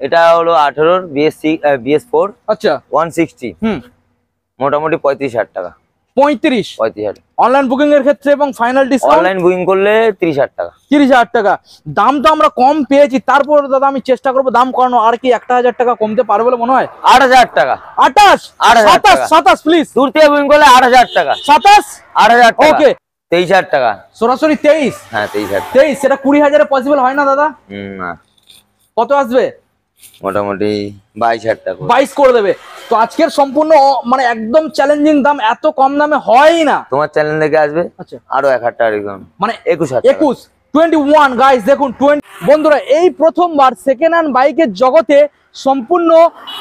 এটা হলো 18 BS4। আচ্ছা 160। মোটামুটি 35,000 টাকা। 35,000 অনলাইন বুকিং এর ক্ষেত্রে এবং ফাইনাল ডিসকাউন্ট অনলাইন বুকিং করলে 30,000 টাকা। 30,000 টাকা। দাম তো আমরা কম পেয়েছি, তারপর দাদা আমি চেষ্টা করবো দাম করানো। আর কি 1,000 টাকা কমতে পারবে বলে মনে হয়? 8,000 টাকা। 28 27 প্লিজ। দূর থেকে বুকিং করলে 8,000 টাকা। 27 8,000 টাকা। ওকে 23,000 টাকা। সরাসরি 23। হ্যাঁ 23,000। 23 সেটা 20,000 এ পসিবল হয় না দাদা? না। কত আসবে? মোটামুটি 22,000 টাকা। 22 করে দেবে। তো আজকের সম্পূর্ণ মানে একদম চ্যালেঞ্জিং দাম, এত কম দামে হয় না। তোমার চ্যানেল থেকে আসবে। আচ্ছা আরো 1,000 টাকা ডিসকাউন্ট, মানে 21 গাইস দেখুন 20। বন্ধুরা এই প্রথমবার সেকেন্ড হ্যান্ড বাইকের জগতে সম্পূর্ণ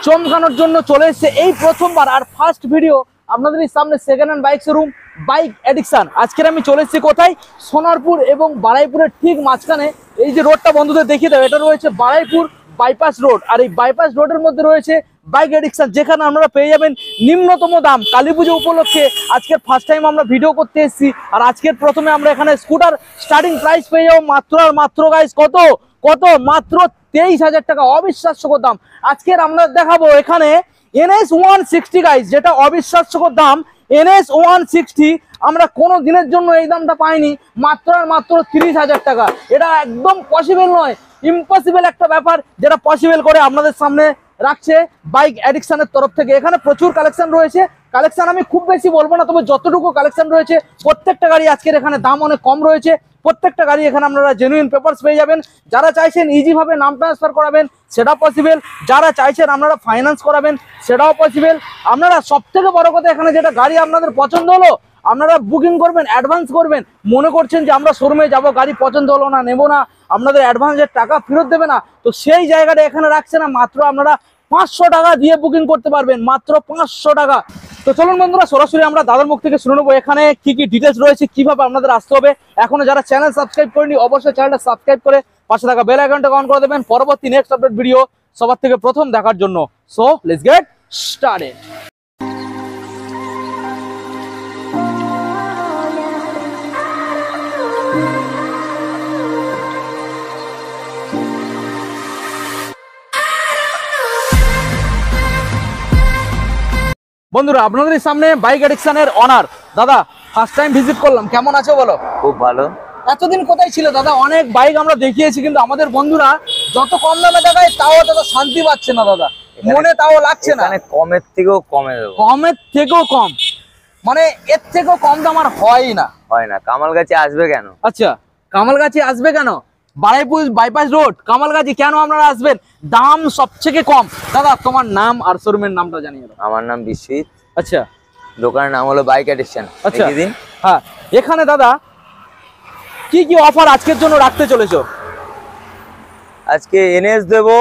চমকানোর জন্য চলে এসেছে এই প্রথমবার আর ফার্স্ট ভিডিও আপনাদের সামনে second hand bike showroom bike addiction. আজকের আমি চলে এসেছি কোথায়? সোনারপুর এবং বারাইপুরের ঠিক মাঝখানে। এই যে রোডটা বন্ধুদের দেখিয়ে দেবো, এটা রয়েছে বারাইপুর বাইপাস রোড। আর এই বাইপাস রোডের মধ্যে রয়েছে বাইক এডিকশন, যেখানে আপনারা পেয়ে যাবেন নিম্নতম দাম। কালী পুজো উপলক্ষে আজকের ফার্স্ট টাইম আমরা ভিডিও করতে এসেছি। আর আজকের প্রথমে আমরা এখানে স্কুটার স্টার্টিং প্রাইস পেয়ে যাবো মাত্র আর মাত্র গাইস কত মাত্র 23,000 টাকা। অবিশ্বাস্যকর দাম। আজকের আমরা দেখাবো এখানে NS 160 গাইস, যেটা অবিশ্বাস্যকর দাম। NS 160 আমরা কোনো দিনের জন্য এই দামটা পাইনি, মাত্র আর মাত্র 30,000 টাকা। এটা একদম পসিবল নয়, ইম্পসিবল একটা ব্যাপার, যেটা পসিবল করে আপনাদের সামনে রাখছে বাইক এডিকশনের তরফ থেকে। এখানে প্রচুর কালেকশন রয়েছে। কালেকশন আমি খুব বেশি বলবো না, তবে যতটুকু কালেকশন রয়েছে প্রত্যেকটা গাড়ি আজকের এখানে দাম অনেক কম রয়েছে। প্রত্যেকটা গাড়ি এখানে আপনারা জেনুইন পেপারস পেয়ে যাবেন। যারা চাইছেন ইজিভাবে নাম ট্রান্সফার করাবেন সেটা পসিবল, যারা চাইছেন আপনারা ফাইন্যান্স করাবেন সেটাও পসিবল। আপনারা সব থেকে বড় কথা, এখানে যেটা গাড়ি আপনাদের পছন্দ হলো আপনারা বুকিং করবেন, অ্যাডভান্স করবেন। মনে করছেন যে আমরা শোরুমে যাব, গাড়ি পছন্দ হলো না, নেবো না, আপনাদের অ্যাডভান্সের টাকা ফেরত দেবে না, তো সেই জায়গাটা এখানে রাখছে না। মাত্র আপনারা 500 টাকা দিয়ে বুকিং করতে পারবেন, মাত্র 500 টাকা। তো চলুন বন্ধুরা সরাসরি আমরা দাদার মুখ থেকে শুনে নেবো এখানে কি কি ডিটেলস রয়েছে, কিভাবে আপনাদের আসতে হবে। এখনো যারা চ্যানেল সাবস্ক্রাইব করেনি অবশ্যই চ্যানেলটা সাবস্ক্রাইব করে পাশে থাকা বেল আইকনটা অন করে দেবেন পরবর্তী নেক্সট আপডেট ভিডিও সবার থেকে প্রথম দেখার জন্য। So let's get started. বন্ধুরা আপনাদের সামনে বাইক এডিকশনের অনার দাদা, ফার্স্ট টাইম ভিজিট করলাম, কেমন আছো বলো? খুব ভালো। এতদিন কোথায় ছিল দাদা? অনেক বাইক আমরা দেখিয়েছি, কিন্তু আমাদের বন্ধুরা যত কম দামে দেখায় তাও তত শান্তি পাচ্ছে না দাদা, মনে তাও লাগছে না। কমের থেকেও কমে দেবো। কমের থেকেও কম, মানে এর থেকেও কম দাম আর হয় না। কামালগাছি আসবে কেন? আচ্ছা কামালগাছি আসবে কেন? বারাইপুর বাইপাস রোড কামালগাছি কেন আপনারা আসবেন? দাম সবথেকে কম। দাদা তোমার নাম আর শোরুমের নামটা জানিয়ে দাও। আমার নাম বিশ্বজিৎ। আচ্ছা দোকানের নাম হলো বাইক এডিকশন। আচ্ছা হ্যাঁ, এখানে দাদা কি কি অফার আজকের জন্য রাখতে চলেছো? আজকে NS দেবো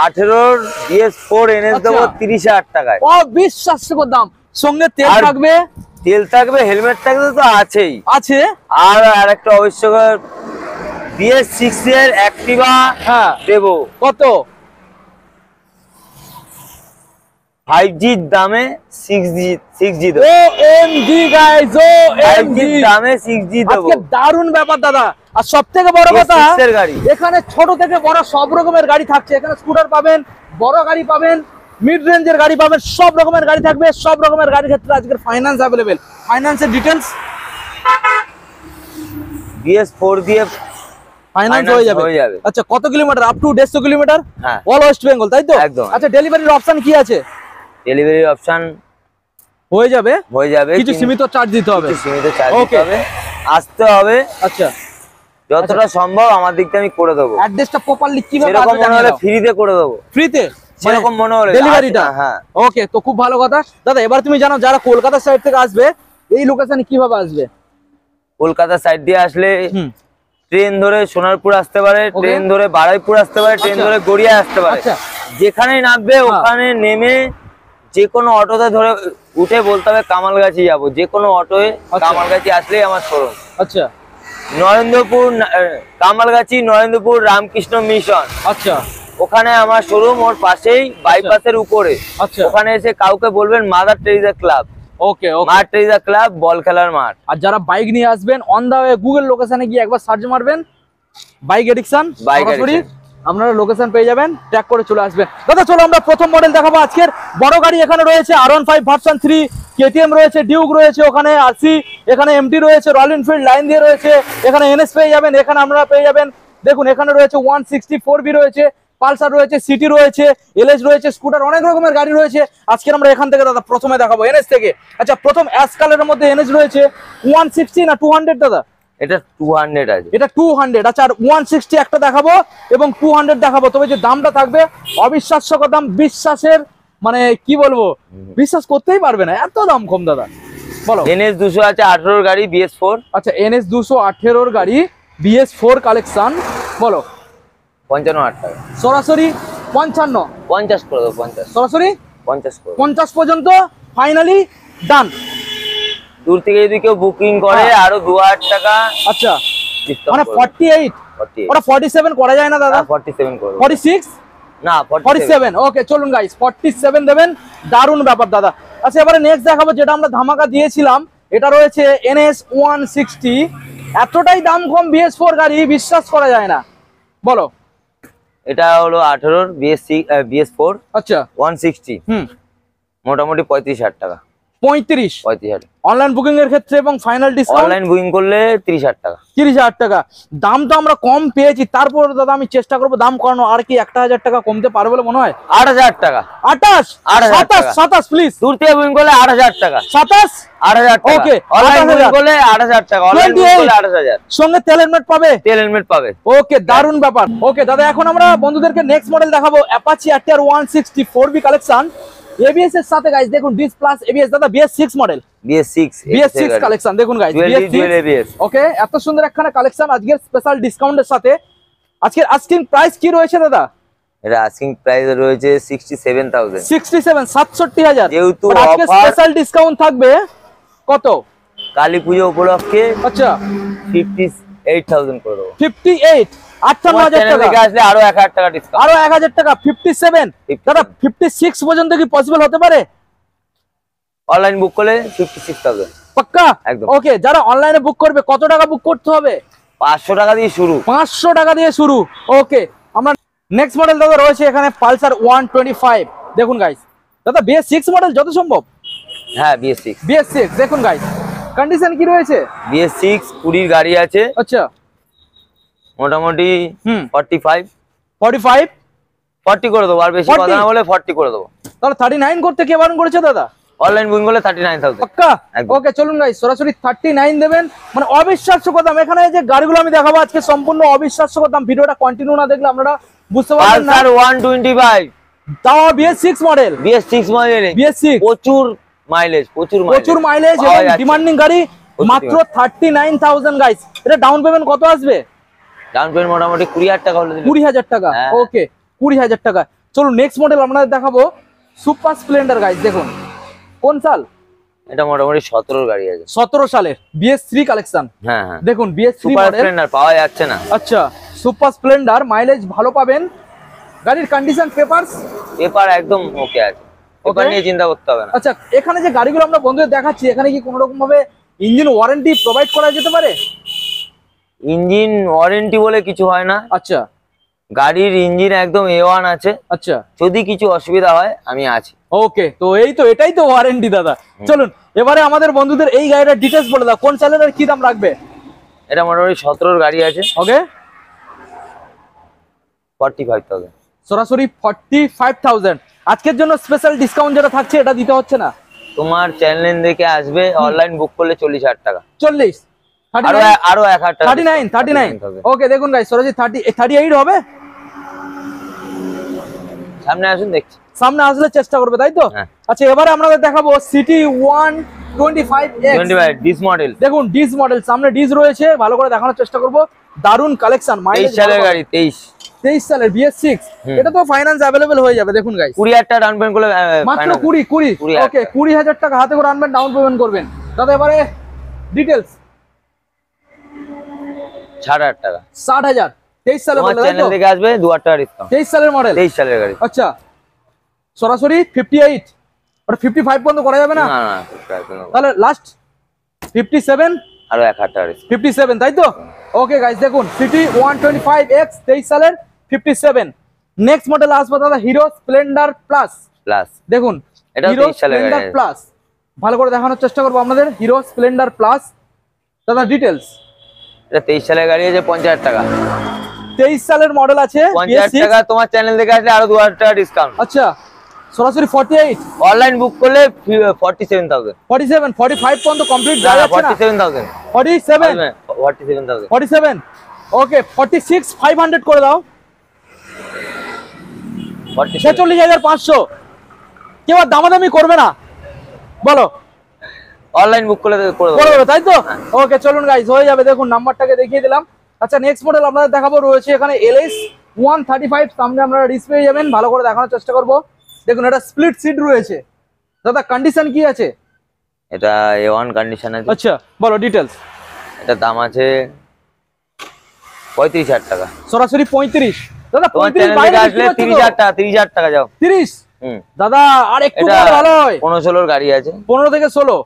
18 BS4 NS দেবো 30,000 টাকায়। অবিশ্বাস্যকর দাম। সঙ্গে তেল থাকবে, হেলমেট থাকবে তো আছেই আছে। আর আরেকটা আবশ্যক BS6 এর অ্যাক্টিভা দেবো। কত? 5G দামে 6G দেবো। OMG গাইস, OMG দামে 6G দেবো। আজকে দারুণ ব্যাপার দাদা। আর সবথেকে বড় কথা, এখানে ছোট থেকে বড় সব রকমের গাড়ি থাকছে। এখানে স্কুটার পাবেন, বড় গাড়ি পাবেন, মিড রেঞ্জের গাড়ি পাবেন, সব রকমের গাড়ি থাকবে। সব রকমের গাড়ির ক্ষেত্রে আজকের ফাইন্যান্স অ্যাভেলেবেল। ফাইন্যান্সের ডিটেইলস BS4 দিয়ে ফাইন্যান্স হয়ে যাবে। আচ্ছা কত kilometre? Up to 150 kilometre all West Bengal, তাই তো? একদম। আচ্ছা ডেলিভারির অপশন কি আছে? ডেলিভারি অপশন হয়ে যাবে, কিছু সীমিত চার্জ দিতে হবে। আসতে হবে। আচ্ছা যতটা সম্ভব আমার দিক থেকে আমি করে দেবো। অ্যাড্রেসটা প্রপারলি কিভাবে এরকম মনে হলে ফ্রিতে করে দেবো। ফ্রিতে সেরকম মনে হলে ডেলিভারিটা? হ্যাঁ ওকে, তো খুব ভালো কথা দাদা। এবার তুমি জানো যারা কলকাতা সাইড থেকে আসবে এই লোকেশনে কিভাবে আসবে? কলকাতা সাইড দিয়ে আসলে ট্রেন ধরে সোনারপুর আসতে পারে, ট্রেন ধরে বারাইপুর আসতে পারে, ট্রেন ধরে গড়িয়া আসতে পারে। যেখানেই নামবে ওখানে নেমে যে কোনো অটোতে ধরে উঠে বলতে হবে কামালগাছি যাবো। যে কোনো অটোয় কামালগাছি আসলেই আমার শোরুম। আচ্ছা নরেন্দ্রপুর কামালগাছি নরেন্দ্রপুর রামকৃষ্ণ মিশন। আচ্ছা ওখানে আমার শোরুম, ওর পাশেই বাইপাসের উপরে। ওখানে এসে কাউকে বলবেন মাদার টেরিজা ক্লাব। ওকে, মাদার টেরিজা ক্লাব, বল খেলার মাঠ। আর যারা বাইক নিয়ে আসবেন অন দা ওয়ে গুগল লোকেশনে গিয়ে একবার সার্চ মারবেন বাইক এডিকশন, সরাসরি আপনারা লোকেশন পেয়ে যাবেন, ট্র্যাক করে চলে আসবেন। দাদা চলো আমরা প্রথম মডেল দেখাবো আজকের। বড় গাড়ি এখানে রয়েছে R15 ভার্সন 3, KTM রয়েছে, ডিউক রয়েছে, ওখানে RC, এখানে MT রয়েছে, রয়্যাল এনফিল্ড লাইন দিয়ে রয়েছে, এখানে NS পেয়ে যাবেন, এখানে আপনারা পেয়ে যাবেন দেখুন এখানে রয়েছে 164B রয়েছে, পালসার রয়েছে, সিটি রয়েছে, LS রয়েছে, স্কুটার, অনেক রকমের গাড়ি রয়েছে। আজকে আমরা এখান থেকে দাদা প্রথমে দেখাবো NS থেকে। আচ্ছা প্রথম অ্যাশ কালারের মধ্যে NS রয়েছে 160 না 200 দাদা? এটা 200 আছে, এটা 200। আচ্ছা আর 160 একটা দেখাবো এবং 200 দেখাবো, তবে যে দামটা থাকবে অবিশ্বাস্যকর দাম, বিশ্বাসের মানে কি বলবো, বিশ্বাস করতেই পারবে না, এত দাম কম দাদা। বলো। NS 200 আছে 18 গাড়ি BS4। আচ্ছা NS 218 গাড়ি BS4 কালেকশন, বলো। 55,000 টাকা সরাসরি 55, 50 করে দেবো, 50 সরাসরি 50 করে। 50 পর্যন্ত ফাইনালি ডান। দূর থেকে যদি কেউ বুকিং করে আরো 2000 টাকা আচ্ছা ডিসকাউন্ট মানে 48, 48 ওটা 47 করা যায় না দাদা? 47 করে 46 না 47। ওকে চলুন গাইস 47 দেবেন, দারুণ ব্যাপার দাদা। আচ্ছা এবারে নেক্সট দেখাবো যেটা আমরা ধামাকা দিয়েছিলাম, এটা রয়েছে NS 160। এতটাই দাম কম BS4 গাড়ি, বিশ্বাস করা যায় না, বলো। এটা হলো 18 BS4 আচ্ছা 160, মোটামুটি 35,000 টাকা। 35 অনলাইন বুকিং এর ক্ষেত্রে এবং ফাইনাল ডিসকাউন্ট অনলাইন বুকিং করলে 30,000 টাকা। 30,000 টাকা। দাম তো আমরা কম পেয়েছি, তারপর দাদা আমি চেষ্টা করবো দাম করানো, আর কি 1,000 টাকা কমতে পারবে বলে মনে হয়? 8,000 টাকা। 28 28 টাকা। 27 প্লিজ। দূর থেকে বুকিং করলে 8,000 টাকা। 27 8,000 টাকা। ওকে অনলাইন বুকিং করলে 8,000 টাকা। অনলাইন বুকিং করলে 8,000। সঙ্গে তেল হেলমেট পাবে? তেল হেলমেট পাবে। ওকে দারুণ ব্যাপার। ওকে দাদা এখন আমরা বন্ধুদেরকে নেক্সট মডেল দেখাবো, Apache RTR 160 4B collection ABS এর সাথে গাইস দেখুন, ডিস প্লাস ABS দাদা BS6 মডেল, BS6 কালেকশন দেখুন গাইস, BS6। ওকে এত সুন্দর একখানা কালেকশন আজকের স্পেশাল ডিসকাউন্টের সাথে। আজকের আস্কিং প্রাইস কি রয়েছে দাদা? এটা আস্কিং প্রাইস রয়েছে 67,000। 67 67,000। যেহেতু আজকে স্পেশাল ডিসকাউন্ট থাকবে কত? কালী পুজো উপলক্ষে আচ্ছা 58,000 করে দেবো। 58 58,000 টাকা। আসলে আরো 1,000 টাকা ডিসকাউন্ট, আরো 1,000 টাকা 57। দাদা 56 পর্যন্ত কি পসিবল হতে পারে? অনলাইন বুক করলে 56,000 পাক্কা একদম। ওকে যারা অনলাইনে বুক করবে কত টাকা বুক করতে হবে? 500 টাকা দিয়ে শুরু। 500 টাকা দিয়ে শুরু। ওকে আমরা নেক্সট মডেল দাদা রয়েছে এখানে পালসার 125 দেখুন গাইস, দাদা BS6 মডেল যত সম্ভব। হ্যাঁ BS6 দেখুন গাইস কন্ডিশন কি রয়েছে? BS6 20 গাড়ি আছে। আচ্ছা মোটামুটি 45 40 করে দেবো, আর বেশি 40? কথা না বলে 40 করে দেবো। তাহলে 39 করতে কে বারণ করেছে দাদা? অনলাইন বুকিং করলে 39,000 পাক্কা একদম। ওকে চলুন গাইস সরাসরি 39 দেবেন, মানে অবিশ্বাস্য দাম। এখানে যে গাড়িগুলো আমি দেখাবো আজকে সম্পূর্ণ অবিশ্বাস্য দাম, ভিডিওটা কন্টিনিউ না দেখলে আপনারা বুঝতে পারবেন না। পালসার 125 তাও BS6 model, BS6 model, BS6 প্রচুর মাইলেজ এবং ডিমান্ডিং গাড়ি, মাত্র 39,000 গাইস। এটা ডাউন পেমেন্ট কত আসবে? ডাউন পেমেন্ট মোটামুটি 20,000 টাকা হলে 20,000 টাকা। ওকে 20,000 টাকা। চলুন নেক্সট মডেল আপনাদের দেখাবো সুপার স্প্লেন্ডার গাইস, দেখুন কোন সাল? এটা মোটামুটি 17 গাড়ি আছে, 17 সালের BS3 কালেকশন। হ্যাঁ হ্যাঁ দেখুন BS3 সুপার মডেল, স্প্লেন্ডার পাওয়া যাচ্ছে না। আচ্ছা সুপার স্প্লেন্ডার, মাইলেজ ভালো পাবেন। গাড়ির কন্ডিশন পেপারস পেপার একদম ওকে আছে, পেপার নিয়ে চিন্তা করতে হবে না। আচ্ছা এখানে যে গাড়িগুলো আমরা বন্ধুদের দেখাচ্ছি, এখানে কি কোনো রকম ভাবে ইঞ্জিন ওয়ারেন্টি প্রোভাইড করা যেতে পারে? ইঞ্জিন ওয়ারেন্টি বলে কিছু হয় না। আচ্ছা গাড়ির ইঞ্জিন একদম A1 আছে। আচ্ছা যদি কিছু অসুবিধা হয় আমি আছি। ওকে, তো এটাই তো ওয়ারেন্টি দাদা। চলুন এবারে আমাদের বন্ধুদের এই গাড়িটার ডিটেলস বলে দাও, কোন সালের আর কি দাম রাখবে? এটা মোটামুটি 17 গাড়ি আছে। ওকে 45,000, সরাসরি 45,000। আজকের জন্য স্পেশাল ডিসকাউন্ট যেটা থাকছে এটা দিতে হচ্ছে না। তোমার চ্যানেল দেখে আসবে, অনলাইন বুক করলে 40,000 টাকা। 40 আরো 1,000 টাকা 39। ওকে দেখুন গাইস, সরাসরি 38 হবে। সামনে আসুন দেখছি, সামনে আসলে চেষ্টা করবে তাই তো। আচ্ছা এবারে আমরা দেখাবো সিটি 125X ডিস মডেল। দেখুন ডিস মডেল, সামনে ডিস রয়েছে, ভালো করে দেখানোর চেষ্টা করব। দারুন কালেকশন, 23 সালের গাড়ি। 23 সালের BS6। এটা তো ফাইন্যান্স अवेलेबल হয়ে যাবে। দেখুন গাইস 20,000 টাকা ডাউন পেমেন্ট করলে মাত্র 20। ওকে 20,000 টাকা হাতে করে আনবেন, ডাউন পেমেন্ট করবেন। দাদা এবারে ডিটেইলস 60,000 টাকা। 60,000। 23 সালের মডেল, চ্যানেল দেখে আসবে 2,000 টাকা ডিসকাউন্ট। 23 সালের মডেল, 23 সালের গাড়ি। আচ্ছা সরাসরি 58 আর 55 পর্যন্ত করা যাবে না? না না, তাহলে লাস্ট 57 আরো 1,000 টাকা 57 তাই তো। ওকে গাইস দেখুন সিটি 125X 23 সালের 57। নেক্সট মডেল আসবে দাদা হিরো স্প্লেন্ডার প্লাস। প্লাস দেখুন এটা হিরো 23 সালের স্প্লেন্ডার গাড়ি। প্লাস ভালো করে দেখানোর চেষ্টা করবো আপনাদের। হিরো স্প্লেন্ডার প্লাস দাদা ডিটেলস। এটা 23 সালের গাড়ি আছে, 50,000 টাকা। 23 সালের মডেল আছে, 50,000 টাকা। তোমার চ্যানেল থেকে আসলে আরো 2000 টাকা ডিসকাউন্ট। আচ্ছা সরাসরি 48, অনলাইন বুক করলে 47,000। 47, 45 পর্যন্ত কমপ্লিট না, যাচ্ছে না? 47,000। 47, 47,000। 47, ওকে 46 500 করে দাও। 46,500। কেউ আর দামাদামি করবে না, বলো অনলাইন বুক করলে করে করে দেবো। দেবে, তাই তো? ওকে চলুন গাইস, হয়ে যাবে। দেখুন নাম্বারটাকে দেখিয়ে দিলাম। আচ্ছা নেক্সট মডেল আপনাদের দেখাবো, রয়েছে এখানে LS 135। সামনে আপনারা ডিসপ্লে পেয়ে যাবেন, ভালো করে দেখানোর চেষ্টা করবো। দেখুন এটা স্প্লিট সিট রয়েছে দাদা, কন্ডিশন কি আছে? এটা A1 কন্ডিশন আছে। আচ্ছা বলো ডিটেলস। এটা দাম আছে 35,000 টাকা। সরাসরি 35 দাদা। তোমার 35 চ্যানেল বাইরে থেকে বিক্রি আসলে হচ্ছে তো? 30,000 টাকা, 30,000 টাকা যাও। 30 দাদা, আর একটু এটা কম ভালো হয়। 15-16 গাড়ি আছে। 15 থেকে 16,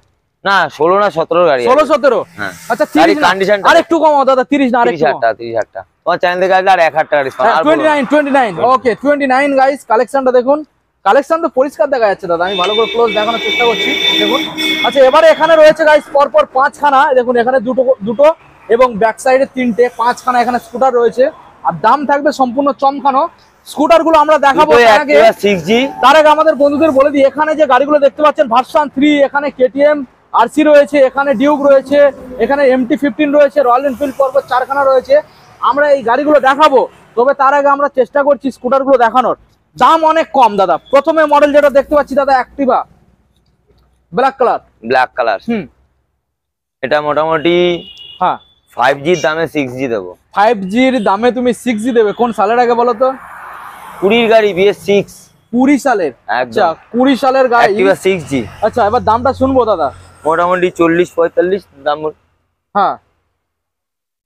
না 16 না 17 গাড়ি আছে। 16-17। হ্যাঁ। আচ্ছা গাড়ির 30 না, condition টা- আর একটু কম দাদা। 30 না, আর একটু 30,000 টাকা, 30,000 টাকা। তোমার চ্যানেল থেকে আসলে আর 1,000 টাকা ডিসকাউন্ট। আর 29। ওকে 29 গাইস। কালেকশনটা দেখুন, কালেকশন তো পরিষ্কার দেখা যাচ্ছে দাদা, আমি ভালো করে ক্লোজ দেখানোর চেষ্টা করছি। দেখুন আচ্ছা এবারে এখানে রয়েছে গাইস পরপর 5খানা। দেখুন এখানে দুটো এবং ব্যাক সাইডে 3টে, 5খানা এখানে স্কুটার রয়েছে। আর দাম থাকবে সম্পূর্ণ চমকানো। স্কুটার গুলো আমরা দেখাবো, তার আগে 6G। আমাদের বন্ধুদের বলে দিই, এখানে যে গাড়িগুলো দেখতে পাচ্ছেন ভার্সন 3, এখানে KTM RC রয়েছে, এখানে ডিউক রয়েছে, এখানে MT-15 রয়েছে, রয়্যাল এনফিল্ড পরপর 4খানা রয়েছে। আমরা এই গাড়িগুলো দেখাবো, তবে তার আগে আমরা চেষ্টা করছি স্কুটারগুলো দেখানোর। দাম অনেক কম দাদা। প্রথমে মডেল যেটা দেখতে পাচ্ছি দাদা, Activa black colour. Black colour. এটা মোটামুটি হ্যাঁ 5G র দামে 6G দেবো। 5Gর দামে তুমি 6G দেবে? কোন সালের আগে বলো তো? 20 গাড়ি BS6। 20 সালের? আচ্ছা 20 সালের গাড়ি, অ্যাক্টিভা 6G। আচ্ছা এবার দামটা শুনবো দাদা। মোটামুটি 40-45 দাম। হ্যাঁ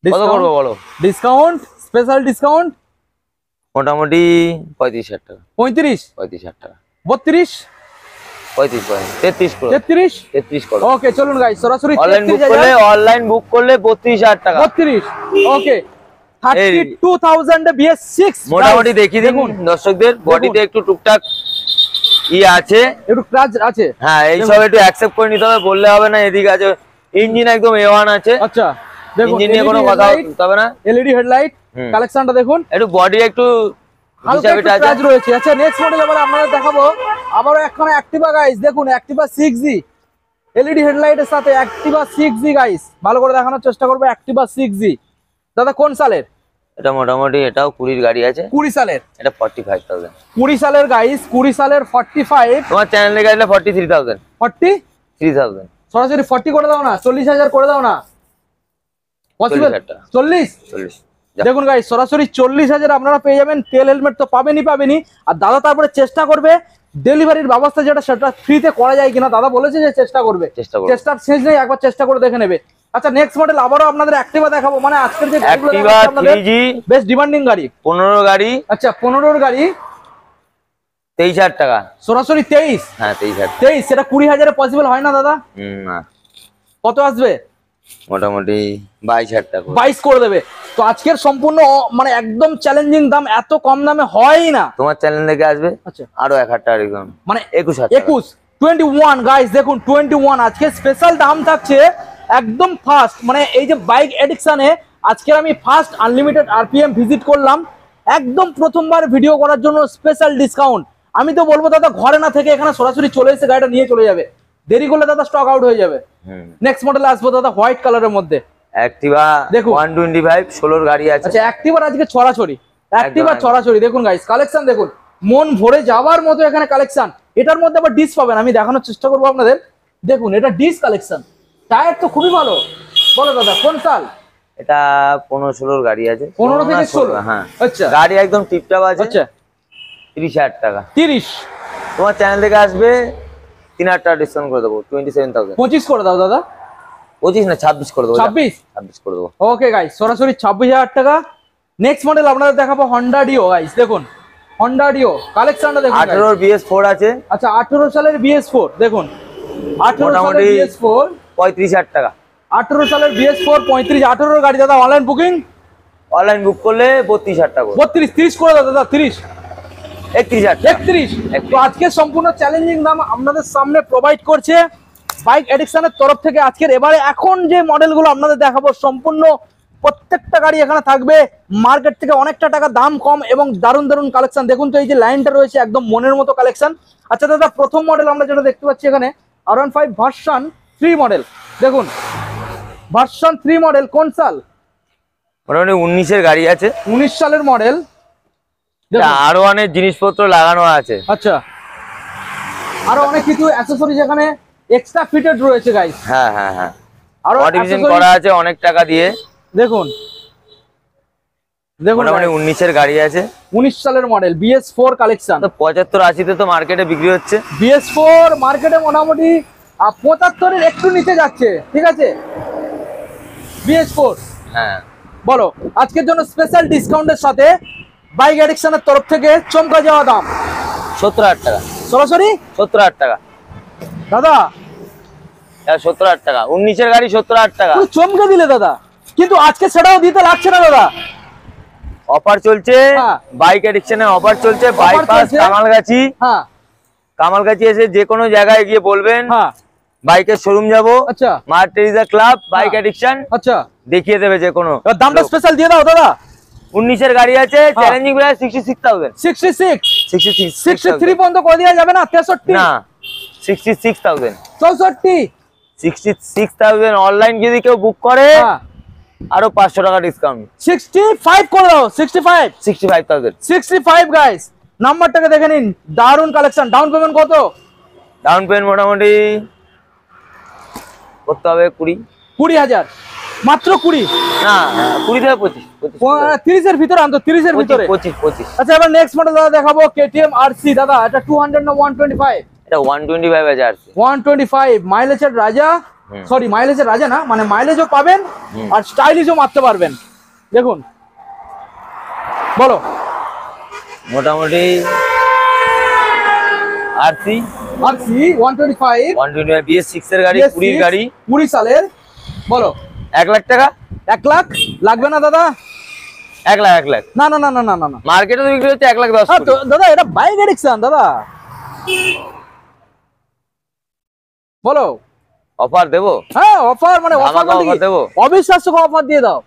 কত করবো বলো? ডিসকাউন্ট, স্পেশাল ডিসকাউন্ট মোটামুটি 35,000 টাকা। 35, 35,000 টাকা। 32, 33 করো। 33 করো। ওকে চলুন গাইস, সরাসরি অনলাইন বুক করলে 32,000 টাকা। 32, ওকে 32,000 এ BS6 মোটামুটি দেখিয়ে দেখুন দর্শকদের। বডিতে একটু টুকটাক আছে, একটু ক্রাচ আছে। হ্যাঁ এই সব একটু অ্যাকসেপ্ট করে নিতে হবে, বললে হবে না। এদিকে আছে ইঞ্জিন একদম A1 আছে। আচ্ছা দেখুন ইঞ্জিন নিয়ে কোনো কথা বলতে হবে না। LED হেডলাইট, কালেকশনটা দেখুন, একটু বডি একটু হালকা একটু ক্রাচ রয়েছে। আচ্ছা নেক্সট মডেল আবার আপনাদের দেখাবো, আবারও একখানা অ্যাক্টিভা গাইস। দেখুন অ্যাক্টিভা 6G, LED হেডলাইটের সাথে অ্যাক্টিভা 6G গাইস, ভালো করে দেখানোর চেষ্টা করবো। অ্যাক্টিভা 6G দাদা কোন সালের? এটা মোটামুটি এটাও 20 গাড়ি আছে। 20 সালের? এটা 45,000। 20 সালের গাইস, 20 সালের 45। তোমার চ্যানেল থেকে আসলে 43,000। 43,000 সরাসরি 40 করে দাও না, 40,000 করে দাও না, পসিবল? 40। দেখুন গাইস সরাসরি 40,000 আপনারা পেয়ে যাবেন। তেল হেলমেট তো পাবেনই। আর দাদা তারপরে চেষ্টা করবে ডেলিভারির ব্যবস্থা যেটা সেটা ফ্রিতে করা যায় কিনা। দাদা বলেছে যে চেষ্টা করবে, চেষ্টার শেষ নেই, একবার চেষ্টা করে দেখে নেবে। আচ্ছা নেক্সট মডেল আবারও আপনাদের অ্যাক্টিভা দেখাবো। মানে আজকের যে অ্যাক্টিভা 3G বেশ ডিমান্ডিং গাড়ি, 15 গাড়ি। আচ্ছা 15 গাড়ি 23,000 টাকা। সরাসরি 23? হ্যাঁ 23,000। 23 সেটা 20,000 পসিবল হয় না দাদা? না। কত আসবে? মোটামুটি 22,000 টাকা। 22 করে দেবে। তো আজকের সম্পূর্ণ মানে একদম চ্যালেঞ্জিং দাম, এত কম দামে হয়ই না। তোমার চ্যানেল থেকে আসবে আচ্ছা আরো 1,000 টাকা ডিসকাউন্ট, মানে 21,000। 21 গাইস দেখুন 21 আজকে স্পেশাল দাম থাকছে একদম ফার্স্ট। মানে এই যে বাইক এডিকশনে আজকে আমি ফার্স্ট আনলিমিটেড RPM ভিজিট করলাম, একদম প্রথমবার ভিডিও করার জন্য স্পেশাল ডিসকাউন্ট। আমি তো বলবো দাদা ঘরে না থেকে এখানে সরাসরি চলে এসে গাড়িটা নিয়ে চলে যাবে, দেরি করলে দাদা স্টক আউট হয়ে যাবে। নেক্সট মডেল আসবো দাদা হোয়াইট কালারের মধ্যে। অ্যাক্টিভা দেখুন 125 16 গাড়ি আছে। আচ্ছা অ্যাক্টিভার আজকে ছড়াছড়ি, অ্যাক্টিভা ছড়াছড়ি। দেখুন গাইস কালেকশন দেখুন, মন ভরে যাওয়ার মতো এখানে কালেকশন। এটার মধ্যে আবার ডিস পাবেন, আমি দেখানোর চেষ্টা করবো আপনাদের। দেখুন এটা ডিস কালেকশন, টায়ার তো খুবই ভালো। বলো দাদা কোন সাল? এটা 15-16 গাড়ি আছে। 15 থেকে 16? হ্যাঁ আচ্ছা গাড়ি একদম টিপটপ আছে। আচ্ছা 30,000 টাকা। 30? তোমার চ্যানেল থেকে আসবে 3,000 টাকা ডিসকাউন্ট করে দেবো, 27,000। 25 করে দাও দাদা। 25 না 26 করে দেবো। 26 করে দেবো। ওকে গাইস সরাসরি 26,000 টাকা। নেক্সট মডেল আপনাদের দেখাবো হন্ডা ডিও গাইস। দেখুন হন্ডা ডিও কালেকশনটা দেখুন। 18 BS4 আছে। আচ্ছা 18 সালের BS4 দেখুন, 18 সালের BS4 35,000 টাকা। 18 সালের BS4 35। 18 গাড়ি দাদা, অনলাইন বুকিং অনলাইন বুক করলে 32,000 টাকা। 32, 30 করে দাও দাদা, 30, 31,000 31। তো আজকে সম্পূর্ণ চ্যালেঞ্জিং দাম আপনাদের সামনে প্রোভাইড করছে বাইক এডিকশনের তরফ থেকে। আজকের এবারে এখন যে মডেলগুলো আপনাদের দেখাবো সম্পূর্ণ প্রত্যেকটা গাড়ি এখানে থাকবে মার্কেট থেকে অনেকটা টাকা দাম কম এবং দারুণ দারুণ কালেকশন। দেখুন তো এই যে লাইনটা রয়েছে একদম মনের মতো কালেকশন। আচ্ছা দাদা, প্রথম মডেল আমরা যেটা দেখতে পাচ্ছি এখানে R15 ভার্সন 3 মডেল। দেখুন ভার্সন 3 মডেল, কোন সাল? মোটামুটি 19-এর গাড়ি আছে, 19 সালের মডেল। আরো অনেক জিনিসপত্র লাগানো আছে। আচ্ছা, আরো অনেক কিছু অ্যাকসেসরিজ এখানে এক্সট্রা ফিটেড রয়েছে গাইস। হ্যাঁ হ্যাঁ হ্যাঁ, আরো মডিফিকেশন করা আছে অনেক টাকা দিয়ে। দেখুন দেখুন মোটামুটি 19-এর গাড়ি আছে, 19 সালের মডেল, BS4 কালেকশন। তো 75-80 তো মার্কেটে বিক্রি হচ্ছে। BS4 মার্কেটে মোটামুটি 75-এর একটু নিচে যাচ্ছে, ঠিক আছে। BS4 হ্যাঁ, বলো আজকের জন্য স্পেশাল ডিসকাউন্টের সাথে বাইক এডিকশনের তরফ থেকে চমকা যাওয়া দাম 70,000 টাকা। সরাসরি 70,000 টাকা দাদা, 70,000 টাকা 19-এর গাড়ি 70,000 টাকা। পুরো চমকে দিলে দাদা, কিন্তু আজকে সেটাও দিতে লাগছে না দাদা। অফার চলছে, হ্যাঁ। বাইক এডিকশনে অফার চলছে। Offer বাইপাস চলছে। কামালগাছি, হ্যাঁ কামালগাছি এসে যে কোনো জায়গায় গিয়ে বলবেন হ্যাঁ, বাইকের শোরুম যাবো, আচ্ছা মার টেরিজা ক্লাব বাইক হ্যাঁ। এডিকশন, আচ্ছা, দেখিয়ে দেবে যে কোনো। এবার দামটা স্পেশাল দিয়ে দাও দাদা। 19-এর গাড়ি আছে, চ্যালেঞ্জিং প্রাইস 66,000। 66, 63 66,000 পর্যন্ত করে দেওয়া যাবে না? 63 না, 66,000। 64, 66,000 অনলাইন যদি কেউ বুক করে হ্যাঁ আরো 500 টাকা ডিসকাউন্ট, 65 করে দাও। 65, 65,000। 65 গাইস, নাম্বারটাকে দেখে নিন, দারুন কালেকশন। ডাউন পেমেন্ট কত? ডাউন পেমেন্ট মোটামুটি করতে হবে 20,000, মাত্র 20 না 20 থেকে 25, 30 এর ভিতরে আনতো, 30 এর ভিতরে। 25। আচ্ছা, এবার নেক্সট মডেল দাদা দেখাবো KTM RC। দাদা এটা 200 না 125? এটা 125 আছে আর 125 মাইলেজের রাজা। সরি, মাইলেজের রাজা না, মানে মাইলেজও পাবেন আর স্টাইলিশও মারতে পারবেন। দেখুন বলো, মোটামুটি RC 125 BS6 এর গাড়ি, 20 এর গাড়ি, 20 সালের। বলো 1 লাখ টাকা। 1 লাখ লাগবে না দাদা? 1 লাখ 1 লাখ না না না না না না, মার্কেটে তো বিক্রি হচ্ছে 1,10,000 হ্যাঁ তো দাদা, এটা বাইক এডিকশন দাদা। বলো অফার দেবো। হ্যাঁ অফার, মানে অফার অফার দেবো। অবিশ্বাস্য অফার দিয়ে দাও।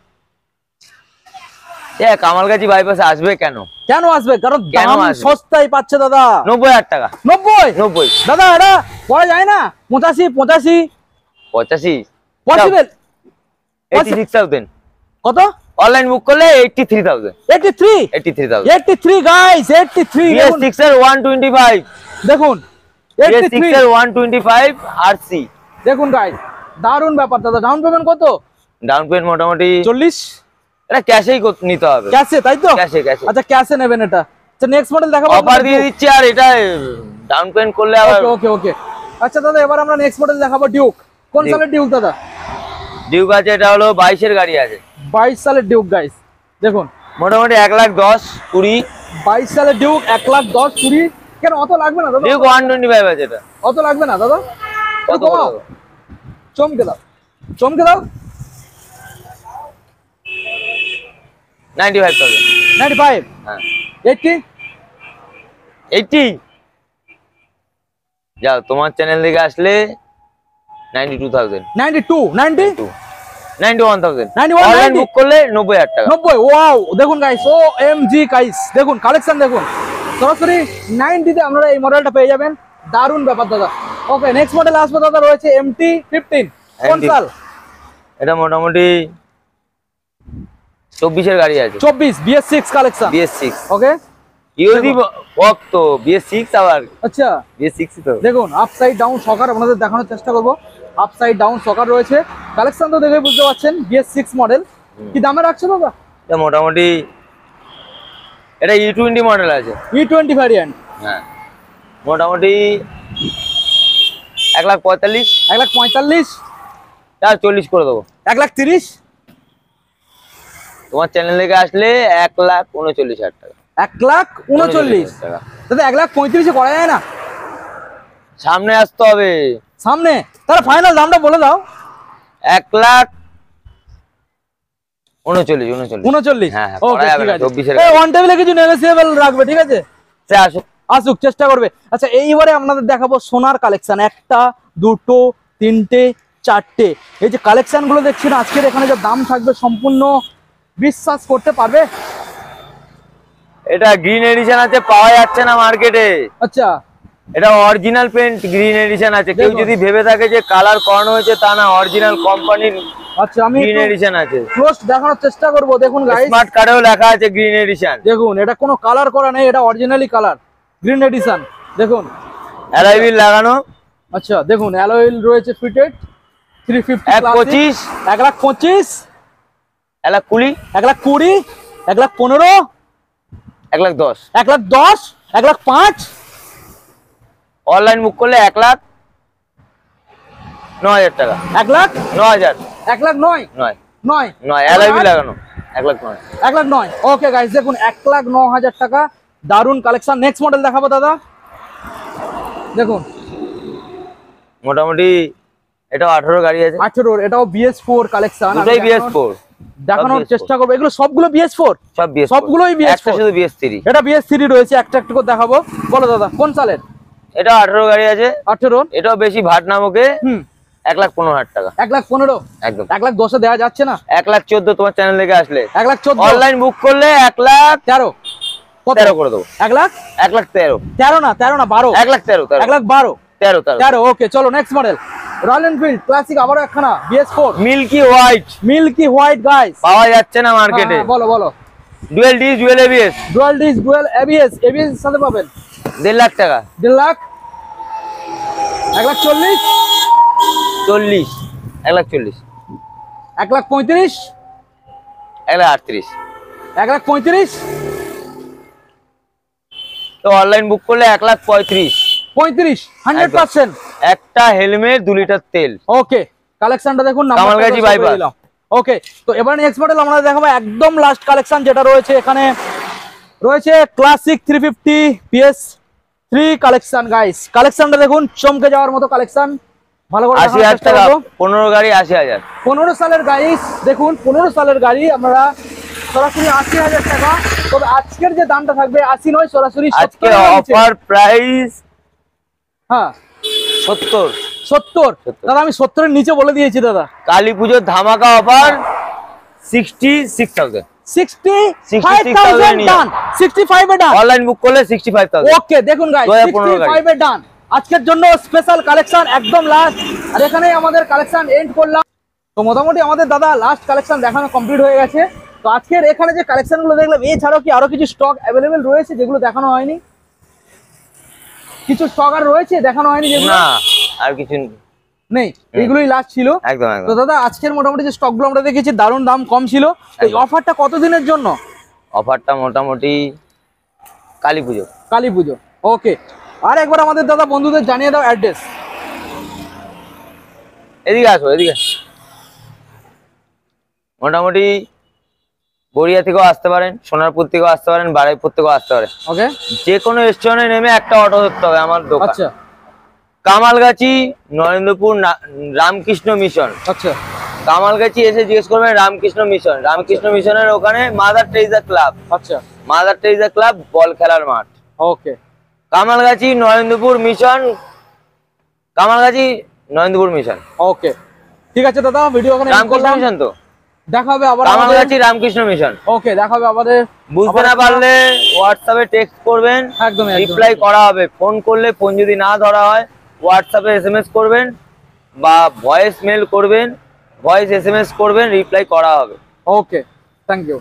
কামালগাছি বাইপাসে আসবে কেন? কেন আসবে? কারণ কেন দাম আসবে? সস্তায় পাচ্ছে দাদা। 90,000 টাকা। 90 দাদা, এটা পড়া যায় না? 85 85 পসিবল? 86,000। কত? অনলাইন বুক করলে 83,000। 83 গাইস, 83 BS6 এর 125, দেখুন BS6 এর 125 RC। দেখুন গাইস, দারুন ব্যাপার দাদা। ডাউন পেমেন্ট কত? ডাউন পেমেন্ট মোটামুটি 40। এটা ক্যাশেই নিতে হবে। ক্যাশে, তাই তো? ক্যাশে। আচ্ছা, ক্যাশে নেবেন এটা। আচ্ছা, নেক্সট মডেল দেখাবো। অফার দিয়ে দিচ্ছি, আর এটা ডাউন পেমেন্ট করলে আবার। ওকে ওকে। আচ্ছা দাদা, এবার আমরা নেক্সট মডেল দেখাবো ডিউক। কোন সালের ডিউক দাদা? ডিউক আছে, এটা হলো 22-এর গাড়ি আছে। 22 সালের ডিউক গাইস, দেখুন মোটামুটি 1,10,000 20। 22 সালের ডিউক 1,10,000 20। কেন অত লাগবে না দাদা? ডিউক 125 আছে এটা। অত লাগবে না দাদা? কত কমাও, চমকে দাও, চমকে দাও। 95,000। 95, হ্যাঁ 80 যাও, তোমার চ্যানেল থেকে আসলে 92,000, 92 90 91,000। 91, অনলাইন 90 বুক করলে 90,000 টাকা। 90। ওয়াও, দেখুন গাইস, OMG গাইস, দেখুন কালেকশন দেখুন। সরাসরি 90 তে আপনারা এই মডেলটা পেয়ে যাবেন। দারুন ব্যাপার দাদা। ওকে, নেক্সট মডেল আসবে দাদা, রয়েছে MT-15। কোন সাল? এটা মোটামুটি 24-এর গাড়ি আছে। 24 BS6 কালেকশন। BS6 ওকে, ইউজি বক তো BS6 আবার আচ্ছা BS6 তো। দেখুন আপসাইড ডাউন সকার আপনাদের দেখানোর চেষ্টা করব। আপসাইড ডাউন সকার রয়েছে, কালেকশন তো দেখে বুঝতে পারছেন। BS6 মডেল কি দামে রাখছো দাদা? এটা মোটামুটি এটা E20 মডেল আছে। E20 variant. হ্যাঁ, মোটামুটি 1,45,000। 1,45,000, তার 40 করে দেবো। 1,30,000, তোমার চ্যানেল থেকে আসলে 1,39,000 টাকা। 1,39,000 টাকা। দাদা 1,35,000 করা যায় না? সামনে আসতে হবে। সামনে তাহলে ফাইনাল দামটা বলে দাও। 39 39 হ্যাঁ, ওকে করা যাবে ঠিক না, আছে 24 এই ওয়ান টেবিলে কিছু নেগোসিয়েবল রাখবে, ঠিক আছে? সে আসুক। আসুক, চেষ্টা করবে। আচ্ছা এইবারে আপনাদের দেখাবো সোনার কালেকশন, একটা দুটো তিনটে চারটে, এই যে কালেকশন গুলো দেখছেন আজকের এখানে যে দাম থাকবে সম্পূর্ণ বিশ্বাস করতে পারবে? এটা গ্রিন এডিশন আছে, পাওয়া যাচ্ছে না মার্কেটে। আচ্ছা এটা অরিজিনাল পেন্ট গ্রিন এডিশন আছে, কেউ দেখুন। যদি ভেবে থাকে যে কালার করানো হয়েছে তা না, অরিজিনাল কোম্পানির আচ্ছা আমি গ্রিন এডিশন আছে। ক্লোজ দেখানোর চেষ্টা করব। দেখুন গাইস, স্মার্ট কার্ডেও লেখা আছে গ্রিন এডিশন। দেখুন এটা কোনো কালার করা নেই, এটা অরিজিনালি কালার গ্রিন এডিশন। দেখুন অ্যালয় হুইল লাগানো। আচ্ছা দেখুন অ্যালয় হুইল রয়েছে ফিটেড 350 1.25 1,25,000 1,20,000 1,20,000 1,15,000 1,10,000 1,10,000 1,05,000 অনলাইন বুক করলে 1,09,000 টাকা। 1,09,000 9,000 9 অ্যালয় হুইল লাগানো 1,09,000। 1,09,000 ওকে গাইস, দেখুন 1,09,000 টাকা, দারুন কালেকশন। নেক্সট মডেল দেখাবো দাদা। দেখুন মোটামুটি এটা 18 গাড়ি আছে, 18 এটাও BS4 কালেকশন, দুটোই BS4 দেখানোর সব BS4 চেষ্টা করবো। এগুলো সবগুলো BS4, সব BS4, সবগুলোই BS4, একটা শুধু BS3। এটা BS3 রয়েছে, একটা একটা করে দেখাবো। বলো দাদা কোন সালের? এটা 18 গাড়ি আছে, 18 এটাও বেশি ভাট নামকে 1,15,000 টাকা। 1,15,000 একদম 1,10,000 দেওয়া যাচ্ছে না? 1,14,000 তোমার চ্যানেল থেকে আসলে। 1,14,000 অনলাইন বুক করলে 13 কত? 1,13,000 করে দেবো। 1,13,000 1,13,000 না 12 1,13,000 1,12,000 13,000 13 ওকে চলো next model. Royal Enfield Classic আবারও একখানা BS4 milky white milky white guys, পাওয়া যাচ্ছে না মার্কেটে। বলো বলো। Dual disc dual ABS, dual disc dual ABS এর সাথে পাবেন 1.5 লাখ টাকা। 1.5 লাখ 1,40,000 40 1,40,000 1,35,000 1,38,000 1,35,000 তো অনলাইন বুক করলে 1,35,000 35 100%। একটা হেলমেট 2 লিটার তেল। ওকে কালেকশনটা দেখুন, কামালগাছি বাইপাস। ওকে তো এবার নেক্সট মডেল আমরা দেখাবো একদম লাস্ট কালেকশন যেটা রয়েছে এখানে, রয়েছে ক্লাসিক 350 PS3 কালেকশন গাইস। কালেকশনটা দেখুন চমকে যাওয়ার মতো কালেকশন, ভালো করে দেখানোর 80,000 চেষ্টা টাকা, করবো। 15 গাড়ি 80,000। 15 সালের গাইস, দেখুন 15 সালের গাড়ি আমরা সরাসরি 80,000 টাকা। তবে আজকের যে দামটা থাকবে 80 নয়, সরাসরি আজকে 70 এর নিচে। অফার প্রাইস হ্যাঁ 70। 70 দাদা, আমি 70 এর নিচে বলে দিয়েছি দাদা। কালী পুজোর ধামাকা অফার 66,000। 65,000 ডান, 65 এ ডান। অনলাইন বুক করলে 65,000। ওকে দেখুন গাইস 65 এ ডান। আজকের জন্য স্পেশাল কালেকশন একদম লাস্ট, আর এখানেই আমাদের কালেকশন এন্ড করলাম। তো মোটামুটি আমাদের দাদা লাস্ট কালেকশন দেখানো কমপ্লিট হয়ে গেছে। তো আজকের এখানে যে কালেকশনগুলো দেখলাম, এছাড়াও কি আরো কিছু স্টক অ্যাভেলেবেল রয়েছে যেগুলো দেখানো হয়নি? কিছু স্টক আর রয়েছে দেখানো হয়নি যেগুলো? না আর কিছু নেই, এগুলোই লাস্ট ছিল। একদম তো একদম। দাদা আজকের মোটামুটি যে স্টকগুলো আমরা দেখেছি দারুণ দাম কম ছিল। এই একদম। অফারটা কতদিনের জন্য? অফারটা মোটামুটি কালী পুজো। কালী পুজো। ওকে আর একবার আমাদের দাদা বন্ধুদের জানিয়ে দাও অ্যাড্রেস। এদিকে আসো, এদিকে। মোটামুটি গড়িয়া থেকেও আসতে পারেন, সোনারপুর থেকেও আসতে পারেন, বারুইপুর থেকেও আসতে পারেন। ওকে যে কোনো স্টেশনে নেমে একটা অটো ধরতে হবে আমার দোকান। আচ্ছা কামালগাছি নরেন্দ্রপুর রামকৃষ্ণ মিশন। আচ্ছা কামালগাছি এসে জিজ্ঞেস করবেন রামকৃষ্ণ মিশন। রামকৃষ্ণ মিশনের ওখানে মাদার টেরেসা ক্লাব। আচ্ছা মাদার টেরেসা ক্লাব বল খেলার মাঠ। ওকে কামালগাছি নরেন্দ্রপুর মিশন, কামালগাছি নরেন্দ্রপুর মিশন। ওকে ঠিক আছে দাদা, ভিডিও এখানে end রামকৃষ্ণ করলাম। মিশন তো দেখা হবে আবার আমাদের। কামালগাছি রামকৃষ্ণ মিশন। ওকে দেখা হবে আমাদের। বুঝতে না পারলে হোয়াটসঅ্যাপে টেক্সট করবেন, একদম রিপ্লাই করা হবে। ফোন করলে ফোন যদি না ধরা হয় হোয়াটসঅ্যাপে SMS করবেন বা ভয়েস মেল করবেন, ভয়েস SMS করবেন, রিপ্লাই করা হবে। Okay thank you.